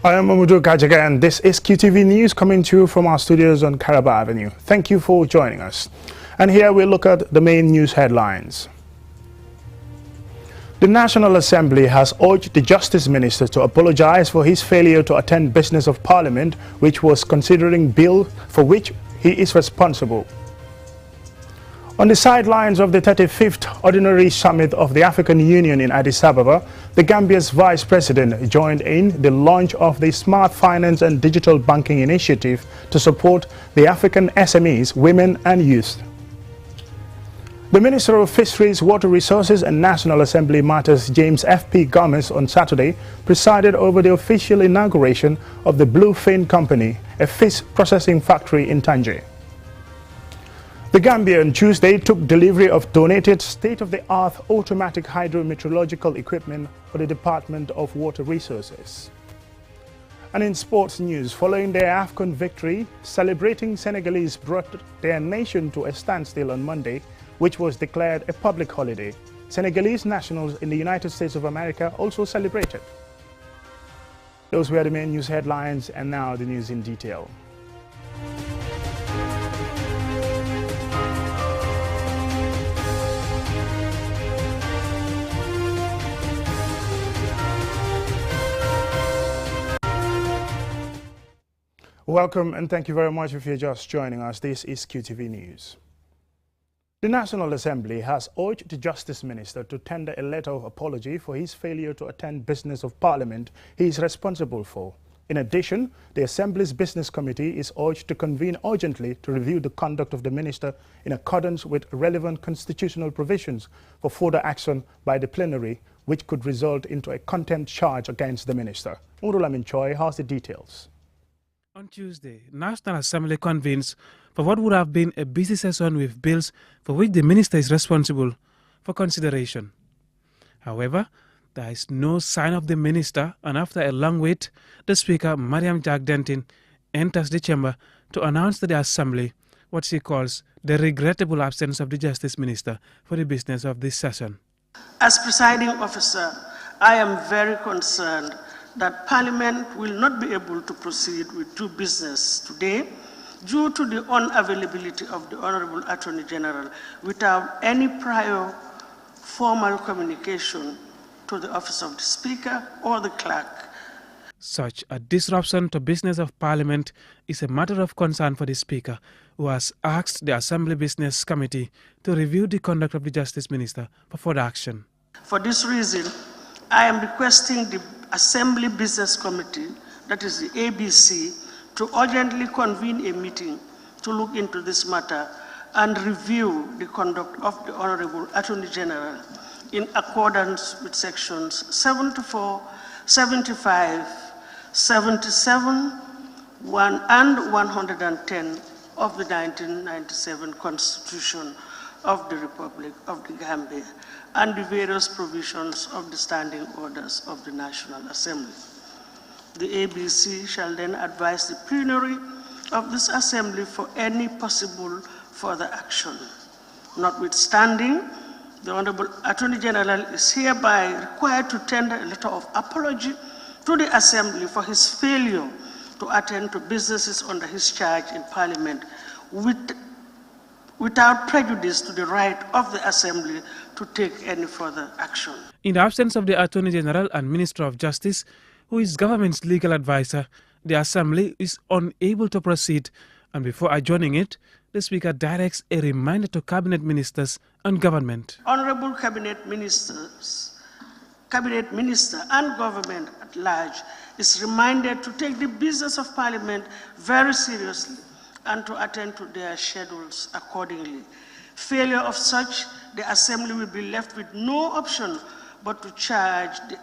I am Mamudu Gajaga and this is QTV News coming to you from our studios on Caraba Avenue. Thank you for joining us. And here we look at the main news headlines. The National Assembly has urged the Justice Minister to apologize for his failure to attend business of Parliament, which was considering bill for which he is responsible. On the sidelines of the 35th Ordinary Summit of the African Union in Addis Ababa, the Gambia's Vice President joined in the launch of the Smart Finance and Digital Banking Initiative to support the African SMEs, women and youth. The Minister of Fisheries, Water Resources and National Assembly Matters, James F.P. Gomez, on Saturday presided over the official inauguration of the Bluefin Company, a fish processing factory in Tangier. The Gambia on Tuesday took delivery of donated state-of-the-art automatic hydrometeorological equipment for the Department of Water Resources. And in sports news, following their AFCON victory, celebrating Senegalese brought their nation to a standstill on Monday, which was declared a public holiday. Senegalese nationals in the United States of America also celebrated. Those were the main news headlines, and now the news in detail. Welcome and thank you very much if you're just joining us. This is QTV News. The National Assembly has urged the Justice Minister to tender a letter of apology for his failure to attend business of Parliament he is responsible for. In addition, the Assembly's Business Committee is urged to convene urgently to review the conduct of the Minister in accordance with relevant constitutional provisions for further action by the plenary, which could result into a contempt charge against the Minister. Urulamin Choi has the details. On Tuesday, National Assembly convenes for what would have been a busy session with bills for which the Minister is responsible for consideration. However, there is no sign of the Minister, and after a long wait, the Speaker, Mariam Jack Denton, enters the chamber to announce to the Assembly what she calls the regrettable absence of the Justice Minister for the business of this session. As presiding officer, I am very concerned that Parliament will not be able to proceed with due business today due to the unavailability of the Honorable Attorney General without any prior formal communication to the Office of the Speaker or the Clerk. Such a disruption to business of Parliament is a matter of concern for the Speaker, who has asked the Assembly Business Committee to review the conduct of the Justice Minister for further action. For this reason, I am requesting the Assembly Business Committee, that is the ABC, to urgently convene a meeting to look into this matter and review the conduct of the Honorable Attorney General in accordance with sections 74, 75, 77, 1 and 110 of the 1997 Constitution of the Republic of the Gambia and the various provisions of the standing orders of the National Assembly. The ABC shall then advise the plenary of this Assembly for any possible further action. Notwithstanding, the Honorable Attorney General is hereby required to tender a letter of apology to the Assembly for his failure to attend to businesses under his charge in Parliament without prejudice to the right of the Assembly to take any further action. In the absence of the Attorney General and Minister of Justice, who is government's legal advisor, the Assembly is unable to proceed, and before adjourning it, the Speaker directs a reminder to Cabinet Ministers and Government. Honorable Cabinet Ministers, Cabinet Minister and Government at large is reminded to take the business of Parliament very seriously and to attend to their schedules accordingly. Failure of such, the Assembly will be left with no option but to charge the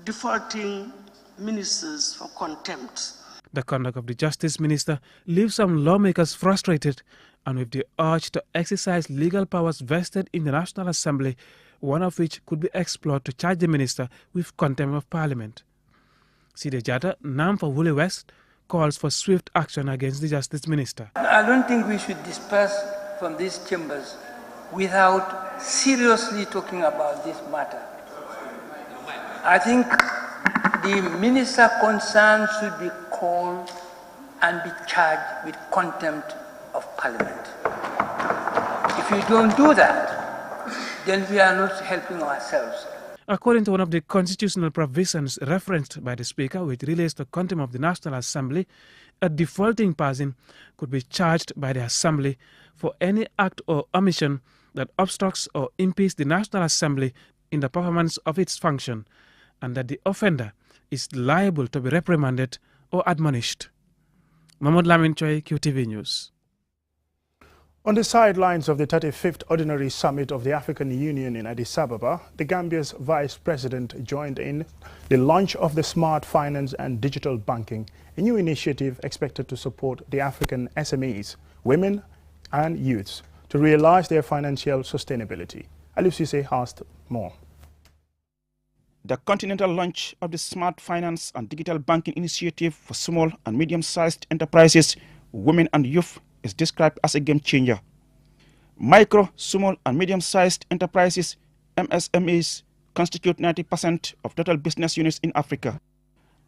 defaulting ministers for contempt. The conduct of the Justice Minister leaves some lawmakers frustrated, and with the urge to exercise legal powers vested in the National Assembly, one of which could be explored to charge the Minister with contempt of Parliament. Sidi Jata, NAM for Woolly West, calls for swift action against the Justice Minister. I don't think we should disperse from these chambers without seriously talking about this matter. I think the minister concerned should be called and be charged with contempt of parliament. If you don't do that, then we are not helping ourselves. According to one of the constitutional provisions referenced by the Speaker, which relates to contempt of the National Assembly, a defaulting person could be charged by the Assembly for any act or omission that obstructs or impedes the National Assembly in the performance of its function, and that the offender is liable to be reprimanded or admonished. Mahmoud Lamin Choi, QTV News. On the sidelines of the 35th Ordinary Summit of the African Union in Addis Ababa, the Gambia's Vice President joined in the launch of the Smart Finance and Digital Banking, a new initiative expected to support the African SMEs, women and youths to realize their financial sustainability. Aliou Cissé has more. The continental launch of the Smart Finance and Digital Banking Initiative for small and medium-sized enterprises, women and youth is described as a game changer. Micro, small and medium-sized enterprises, MSMEs, constitute 90% of total business units in Africa.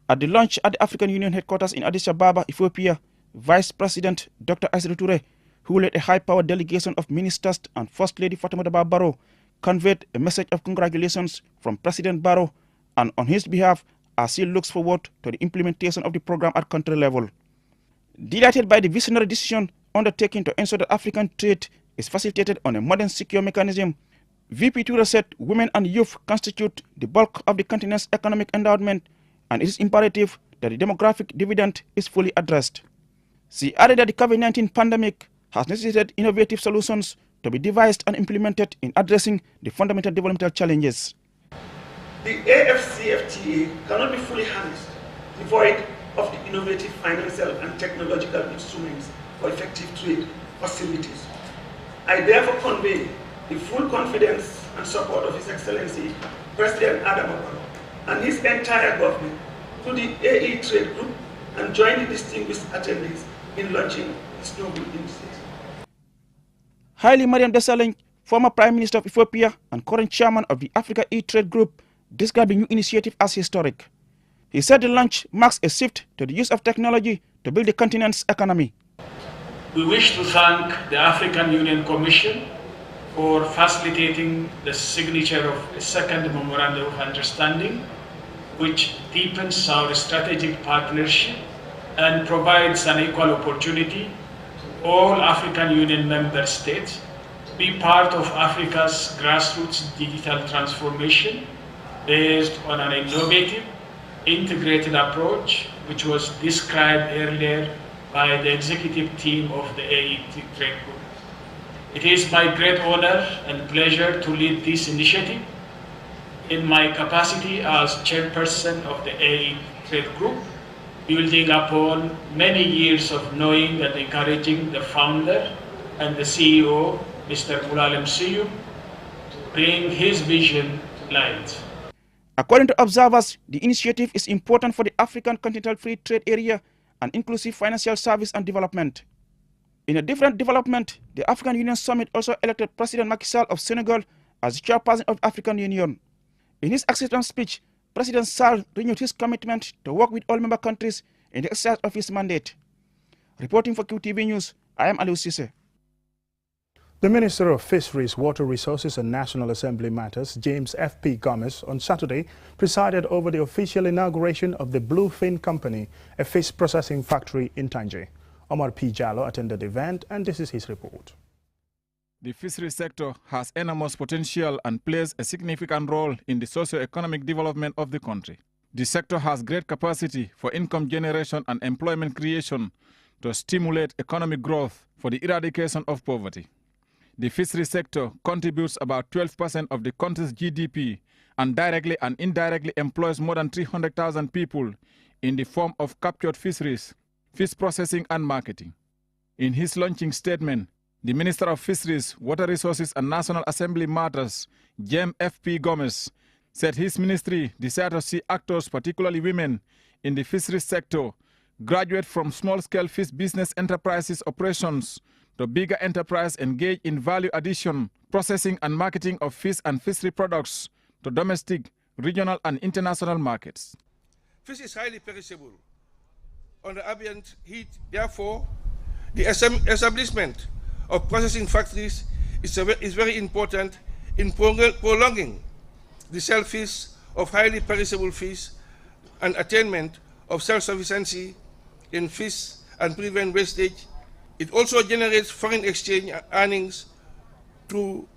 At the launch at the African Union headquarters in Addis Ababa, Ethiopia, Vice President Dr. Aïssatou Touré, who led a high-powered delegation of ministers and First Lady Fatoumata Barrow, conveyed a message of congratulations from President Barrow, and on his behalf, as he looks forward to the implementation of the program at country level. Delighted by the visionary decision undertaken to ensure that African trade is facilitated on a modern, secure mechanism, VP Touré said women and youth constitute the bulk of the continent's economic endowment, and it is imperative that the demographic dividend is fully addressed. She added that the COVID-19 pandemic has necessitated innovative solutions to be devised and implemented in addressing the fundamental developmental challenges. The AFCFTA cannot be fully harnessed, devoid of the innovative financial and technological instruments for effective trade facilities. I therefore convey the full confidence and support of His Excellency President Adama Barrow and his entire government to the AE Trade Group and join the distinguished attendees in launching this noble initiative. Haile Mariam Desalegn, former Prime Minister of Ethiopia and current chairman of the Africa E-Trade Group, described the new initiative as historic. He said the launch marks a shift to the use of technology to build the continent's economy. We wish to thank the African Union Commission for facilitating the signature of a second Memorandum of Understanding, which deepens our strategic partnership and provides an equal opportunity to all African Union member states to be part of Africa's grassroots digital transformation based on an innovative, integrated approach, which was described earlier by the executive team of the AE Trade Group. It is my great honor and pleasure to lead this initiative in my capacity as chairperson of the AE Trade Group, building upon many years of knowing and encouraging the founder and the CEO, Mr. Moulalem Siyum, to bring his vision to light. According to observers, the initiative is important for the African Continental Free Trade Area and inclusive financial service and development. In a different development, the African Union Summit also elected President Macky Sall of Senegal as the chairperson of the African Union. In his acceptance speech, President Sall renewed his commitment to work with all member countries in the exercise of his mandate. Reporting for QTV News, I am Aliou Cissé. The Minister of Fisheries, Water Resources and National Assembly Matters, James F.P. Gomez, on Saturday presided over the official inauguration of the Bluefin Company, a fish processing factory in Tanje. Omar P. Jallo attended the event, and this is his report. The fisheries sector has enormous potential and plays a significant role in the socio-economic development of the country. The sector has great capacity for income generation and employment creation to stimulate economic growth for the eradication of poverty. The fisheries sector contributes about 12% of the country's GDP and directly and indirectly employs more than 300,000 people in the form of captured fisheries, fish processing and marketing. In his launching statement, the Minister of Fisheries, Water Resources and National Assembly Matters, James F.P. Gomez, said his ministry desired to see actors, particularly women, in the fisheries sector graduate from small-scale fish business enterprises operations to bigger enterprise engaged in value addition, processing and marketing of fish and fishery products to domestic, regional and international markets. Fish is highly perishable. Under ambient heat, therefore, the establishment of processing factories is very important in prolonging the self-fish of highly perishable fish and attainment of self-sufficiency in fish and prevent wastage. It also generates foreign exchange earnings through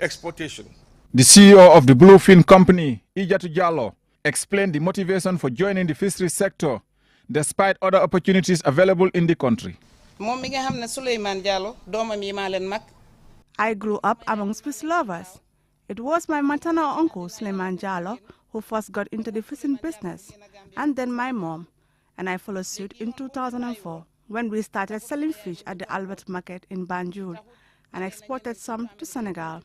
exportation. The CEO of the Bluefin Company, Ijatu Jallo, explained the motivation for joining the fisheries sector despite other opportunities available in the country. I grew up amongst fish lovers. It was my maternal uncle, Suleiman Jallo, who first got into the fishing business, and then my mom, and I followed suit in 2004 when we started selling fish at the Albert Market in Banjul and exported some to Senegal.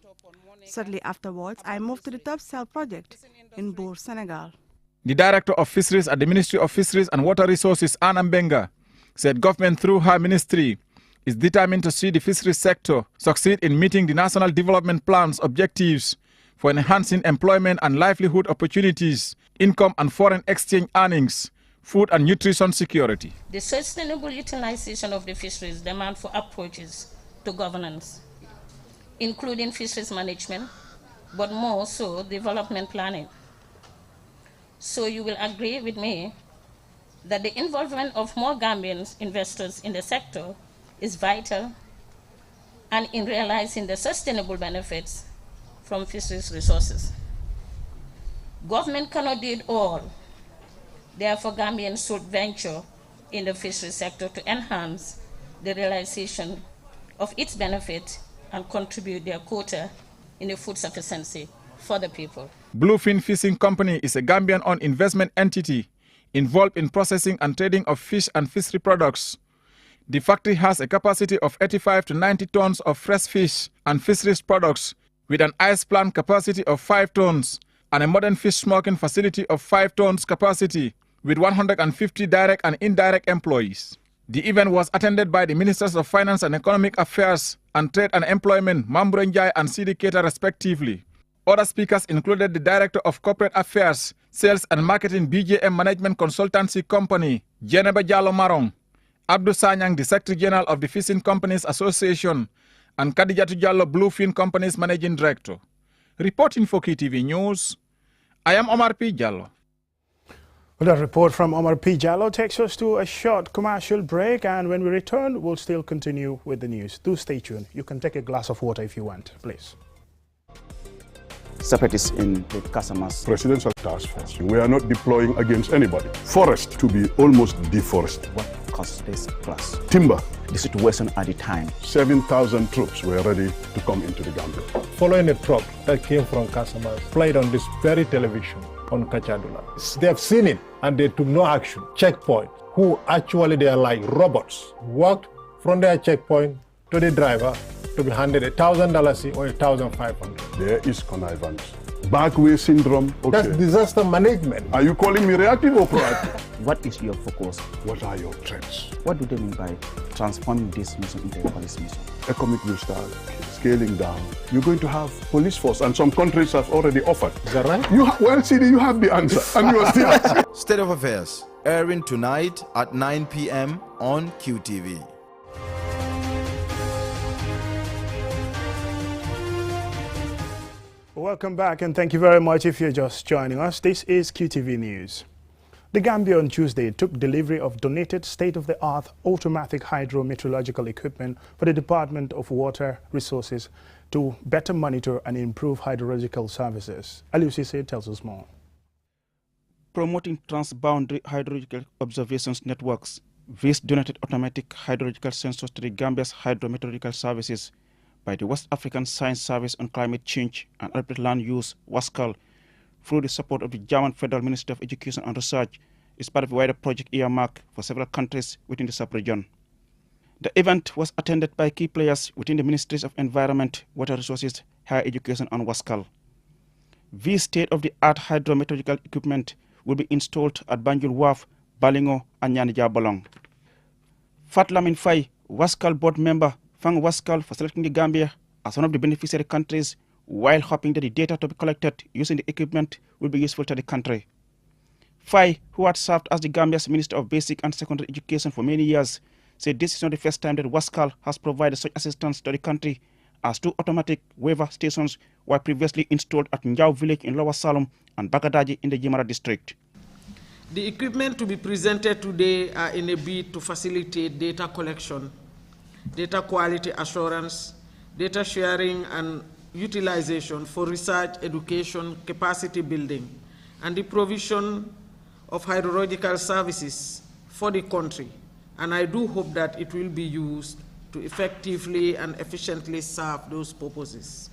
Shortly afterwards, I moved to the Top Cell project in Bour, Senegal. The Director of Fisheries at the Ministry of Fisheries and Water Resources, Anna Mbenga, said government through her ministry is determined to see the fisheries sector succeed in meeting the National Development Plan's objectives for enhancing employment and livelihood opportunities, income and foreign exchange earnings, food and nutrition security. The sustainable utilization of the fisheries demand for approaches to governance, including fisheries management, but more so development planning. So you will agree with me that the involvement of more Gambian investors in the sector is vital and in realizing the sustainable benefits from fisheries resources. Government cannot do it all. Therefore, Gambians should venture in the fisheries sector to enhance the realization of its benefit and contribute their quota in the food sufficiency for the people. Bluefin Fishing Company is a Gambian-owned investment entity involved in processing and trading of fish and fishery products. The factory has a capacity of 85 to 90 tons of fresh fish and fisheries products with an ice plant capacity of 5 tons and a modern fish smoking facility of 5 tons capacity with 150 direct and indirect employees. The event was attended by the Ministers of Finance and Economic Affairs and Trade and Employment, Mambrou Njie and Sidi Keita respectively. Other speakers included the Director of Corporate Affairs, Sales and Marketing BJM Management Consultancy Company, Jeneba Jallo Marong, Abdou Sanyang, the Secretary General of the Fishing Companies Association, and Khadijatu Jallo, Bluefin Company's Managing Director. Reporting for KTV News, I am Omar P. Jallo. Well, that report from Omar P. Jallo takes us to a short commercial break, and when we return, we'll still continue with the news. Do stay tuned. You can take a glass of water if you want, please. Separatists in the Casamas. Presidential task force. We are not deploying against anybody. Forest to be almost deforested. What caused this plus? Timber. The situation at the time. 7,000 troops were ready to come into the Gambia. Following a truck that came from Casamas, played on this very television on Kachadula. They have seen it and they took no action. Checkpoint, who actually they are like robots, walked from their checkpoint to the driver to be handed $1,000 or $1,500. There is connivance. Backway syndrome. Okay. That's disaster management. Are you calling me reactive or proactive? What is your focus? What are your threats? What do they mean by transforming this mission into a police mission? Economic will start scaling down. You're going to have police force, and some countries have already offered. Is that right? Well, CD, you have the answer, and you are still asking. State of Affairs, airing tonight at 9 p.m. on QTV. Welcome back, and thank you very much if you're just joining us. This is QTV News. The Gambia on Tuesday took delivery of donated state-of-the-art automatic hydrometeorological equipment for the Department of Water Resources to better monitor and improve hydrological services. Alucise tells us more. Promoting transboundary hydrological observations networks, VIS donated automatic hydrological sensors to the Gambia's hydrometeorological services by the West African Science Service on Climate Change and Urban Land Use, WASCAL, through the support of the German Federal Ministry of Education and Research, is part of a wider project earmarked for several countries within the sub-region. The event was attended by key players within the Ministries of Environment, Water Resources, Higher Education and WASCAL. These state-of-the-art hydrometeorological equipment will be installed at Banjul Wharf, Balingo and Nyanija Bolong. Fat Lamin Faye, WASCAL board member, thanked WASCAL for selecting the Gambia as one of the beneficiary countries, while hoping that the data to be collected using the equipment will be useful to the country. Faye, who had served as the Gambia's Minister of Basic and Secondary Education for many years, said this is not the first time that WASCAL has provided such assistance to the country, as 2 automatic waiver stations were previously installed at Njau village in Lower Salom and Bagadaji in the Jimara district. The equipment to be presented today are in a bid to facilitate data collection, data quality assurance, data sharing and utilization for research, education, capacity building, and the provision of hydrological services for the country. And I do hope that it will be used to effectively and efficiently serve those purposes.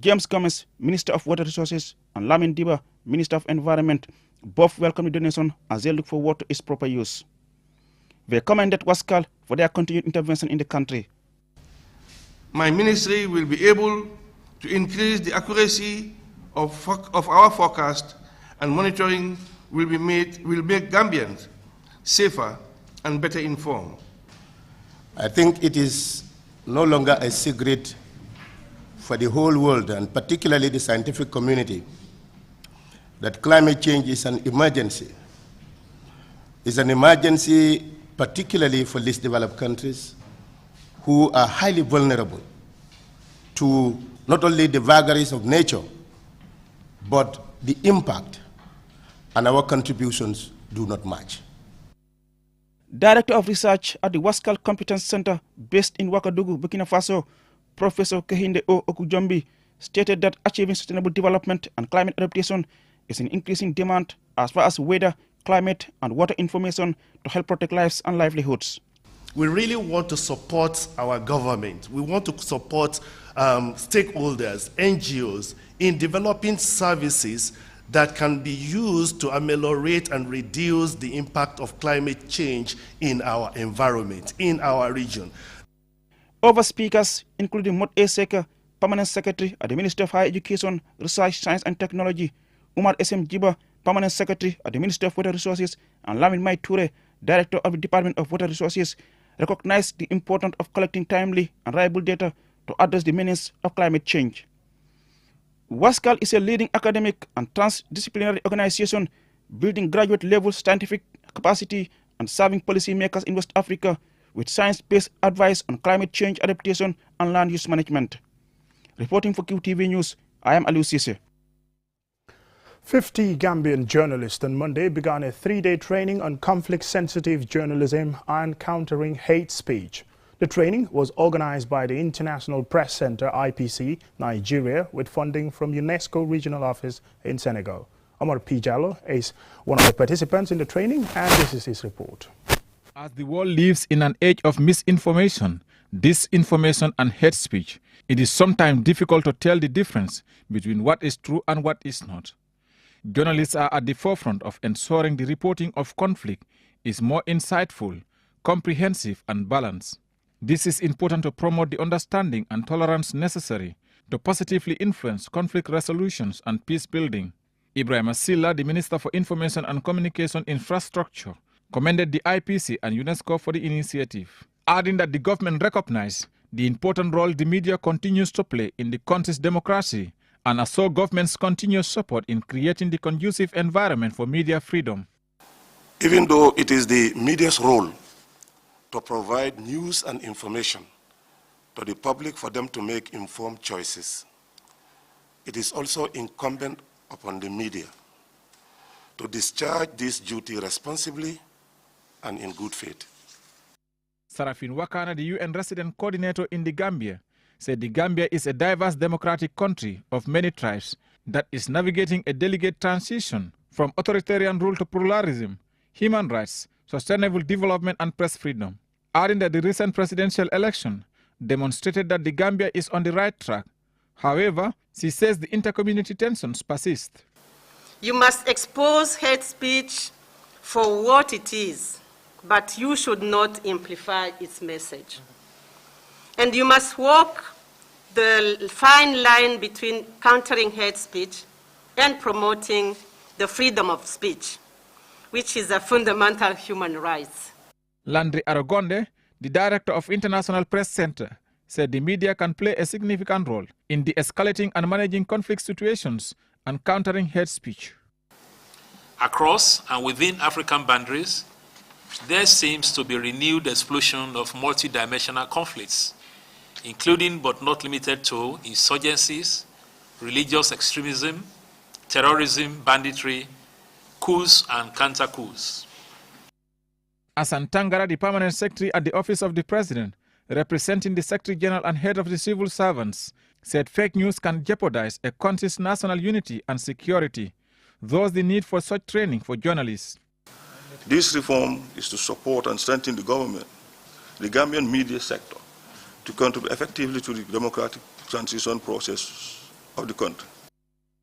James Gomez, Minister of Water Resources, and Lamin Diba, Minister of Environment, both welcome the donation as they look forward to its proper use. They commended WASCAL for their continued intervention in the country. My ministry will be able to increase the accuracy of our forecast, and monitoring will make Gambians safer and better informed. I think it is no longer a secret for the whole world, and particularly the scientific community, that climate change is an emergency. It's an emergency particularly for least developed countries who are highly vulnerable to not only the vagaries of nature, but the impact, and our contributions do not match. Director of Research at the WASCAL Competence Center based in Ouagadougou, Burkina Faso, Professor Kehinde O. Okujombi, stated that achieving sustainable development and climate adaptation is in increasing demand as far as weather, climate, and water information to help protect lives and livelihoods. We really want to support our government. We want to support stakeholders, NGOs, in developing services that can be used to ameliorate and reduce the impact of climate change in our environment, in our region. Other speakers, including Mot A. Seka, Permanent Secretary at the Ministry of Higher Education, Research, Science and Technology, Umar S.M. Jiba, Permanent Secretary at the Ministry of Water Resources, and Lamin Mai Toure, Director of the Department of Water Resources, recognized the importance of collecting timely and reliable data to address the menace of climate change. WASCAL is a leading academic and transdisciplinary organization building graduate-level scientific capacity and serving policymakers in West Africa with science-based advice on climate change adaptation and land use management. Reporting for QTV News, I am Aliou Cisse. 50 Gambian journalists on Monday began a 3-day training on conflict-sensitive journalism and countering hate speech. The training was organized by the International Press Center, IPC, Nigeria, with funding from UNESCO Regional Office in Senegal. Omar P. Jallo is one of the participants in the training, and this is his report. As the world lives in an age of misinformation, disinformation and hate speech, it is sometimes difficult to tell the difference between what is true and what is not. Journalists are at the forefront of ensuring the reporting of conflict is more insightful, comprehensive and balanced. This is important to promote the understanding and tolerance necessary to positively influence conflict resolutions and peace building. Ibrahim Silla, the Minister for Information and Communication Infrastructure, commended the IPC and UNESCO for the initiative, adding that the government recognized the important role the media continues to play in the country's democracy and assure government's continuous support in creating the conducive environment for media freedom. Even though it is the media's role to provide news and information to the public for them to make informed choices, it is also incumbent upon the media to discharge this duty responsibly and in good faith. Sarafin Wakana, the UN resident coordinator in the Gambia, said the Gambia is a diverse democratic country of many tribes that is navigating a delicate transition from authoritarian rule to pluralism, human rights, sustainable development and press freedom, adding that the recent presidential election demonstrated that the Gambia is on the right track. However, she says the intercommunity tensions persist. You must expose hate speech for what it is, but you should not amplify its message. And you must walk the fine line between countering hate speech and promoting the freedom of speech, which is a fundamental human right. Landry Aragonde, the director of International Press Center, said the media can play a significant role in de-escalating and managing conflict situations and countering hate speech. Across and within African boundaries, there seems to be renewed explosion of multidimensional conflicts, including but not limited to insurgencies, religious extremism, terrorism, banditry, coups and counter-coups. Asan Tangara, the permanent secretary at the Office of the President, representing the Secretary General and head of the civil servants, said fake news can jeopardize a country's national unity and security, thus the need for such training for journalists. This reform is to support and strengthen the government, the Gambian media sector, to contribute effectively to the democratic transition process of the country.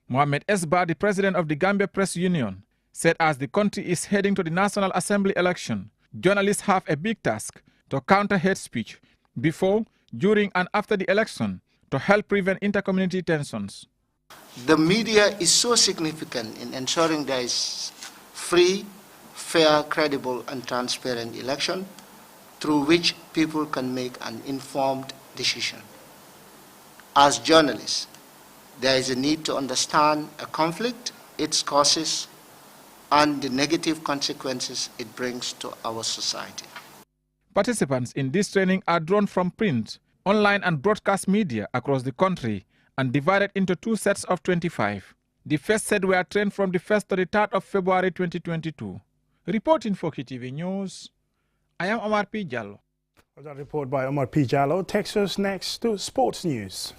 Mohamed Esba, the president of the Gambia Press Union, said as the country is heading to the National Assembly election, journalists have a big task to counter hate speech before, during and after the election to help prevent intercommunity tensions. The media is so significant in ensuring there is free, fair, credible and transparent election through which people can make an informed decision. As journalists, there is a need to understand a conflict, its causes, and the negative consequences it brings to our society. Participants in this training are drawn from print, online and broadcast media across the country and divided into 2 sets of 25. The first set were trained from the 1st to the 3rd of February 2022. Reporting for KTV News, I am Omar P. Jallo. A report by Omar P. Jallo takes us next to sports news.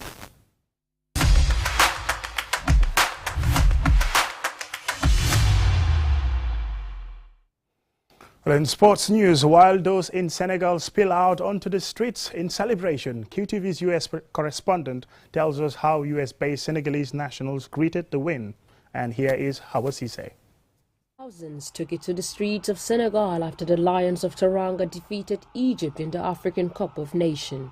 Well, in sports news, while those in Senegal spill out onto the streets in celebration, QTV's US correspondent tells us how US-based Senegalese nationals greeted the win. And here is Hawa Cisse. Thousands took it to the streets of Senegal after the Lions of Teranga defeated Egypt in the African Cup of Nations.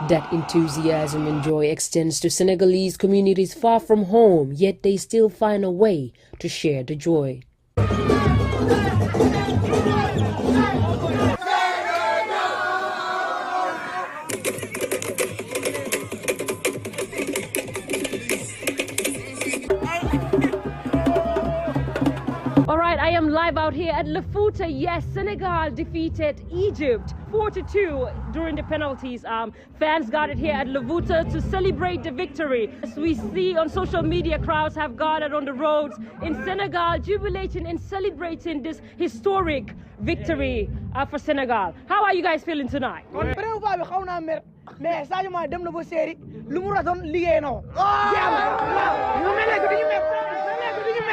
That enthusiasm and joy extends to Senegalese communities far from home, yet they still find a way to share the joy. I am live out here at Lafouta. Yes, Senegal defeated Egypt 4-2 during the penalties. Fans gathered here at Lafouta to celebrate the victory. As we see on social media, crowds have gathered on the roads in Senegal, jubilating and celebrating this historic victory for Senegal. How are you guys feeling tonight?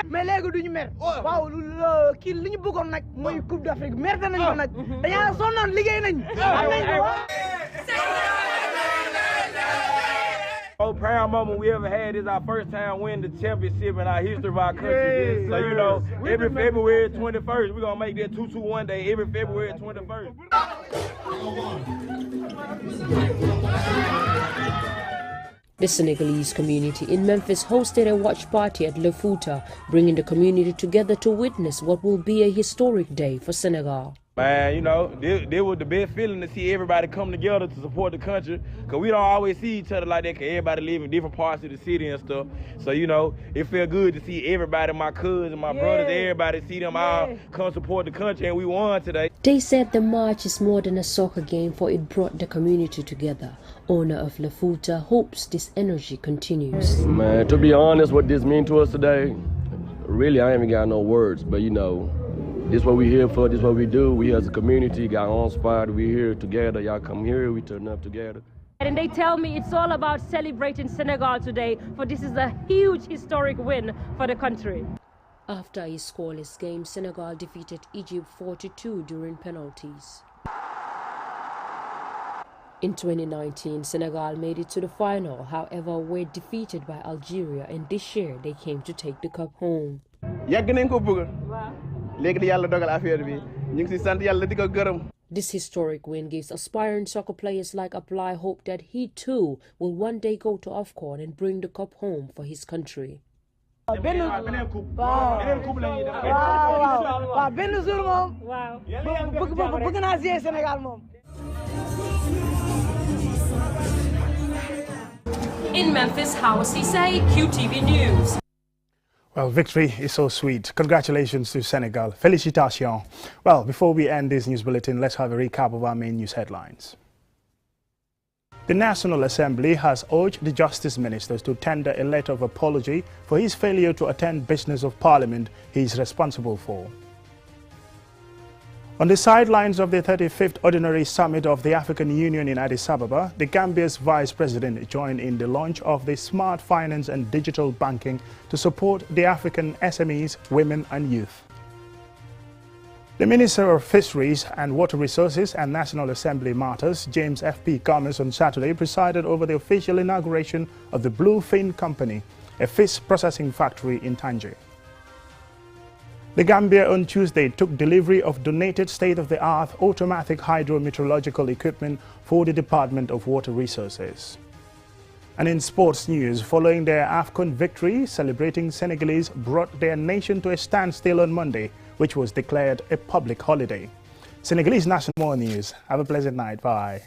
mais léegi duñu mer waaw kii li ñu bëggoon nag mooy Coupe d'Afrique mer nañ ko nag dañaa sonnoon liggéey nañ Most proud moment we ever had is our first time winning the championship in our history of our country. So, you know, every February 21st, we're going to make that 2-2 one day, every February 21st. The Senegalese community in Memphis hosted a watch party at Lafouta, bringing the community together to witness what will be a historic day for Senegal. Man, you know, this was the best feeling to see everybody come together to support the country, because we don't always see each other like that, because everybody live in different parts of the city and stuff. So, you know, it felt good to see everybody, my cousins, my brothers, everybody, see them all come support the country, and we won today. They said the march is more than a soccer game, for it brought the community together. Owner of Lafouta hopes this energy continues. Man, to be honest, what this means to us today, really, I ain't got no words, but you know, this is what we're here for, this is what we do. We as a community got our own spot, we're here together, y'all come here, we turn up together. And they tell me it's all about celebrating Senegal today, for this is a huge historic win for the country. After a scoreless game, Senegal defeated Egypt 4-2 during penalties. In 2019, Senegal made it to the final, however, were defeated by Algeria, and this year they came to take the cup home. This historic win gives aspiring soccer players like Apply hope that he too will one day go to AFCON and bring the cup home for his country. In Memphis, Howard Cisse, QTV News. Well, victory is so sweet. Congratulations to Senegal. Félicitations. Well, before we end this news bulletin, let's have a recap of our main news headlines. The National Assembly has urged the Justice Ministers to tender a letter of apology for his failure to attend business of Parliament he is responsible for. On the sidelines of the 35th Ordinary Summit of the African Union in Addis Ababa, the Gambia's Vice President joined in the launch of the Smart Finance and Digital Banking to support the African SMEs, women and youth. The Minister of Fisheries and Water Resources and National Assembly Matters, James F.P. Gomez, on Saturday presided over the official inauguration of the Bluefin Company, a fish processing factory in Tangier. The Gambia on Tuesday took delivery of donated state-of-the-art automatic hydrometeorological equipment for the Department of Water Resources. And in sports news, following their AFCON victory, celebrating Senegalese brought their nation to a standstill on Monday, which was declared a public holiday. Senegalese National More News. Have a pleasant night. Bye.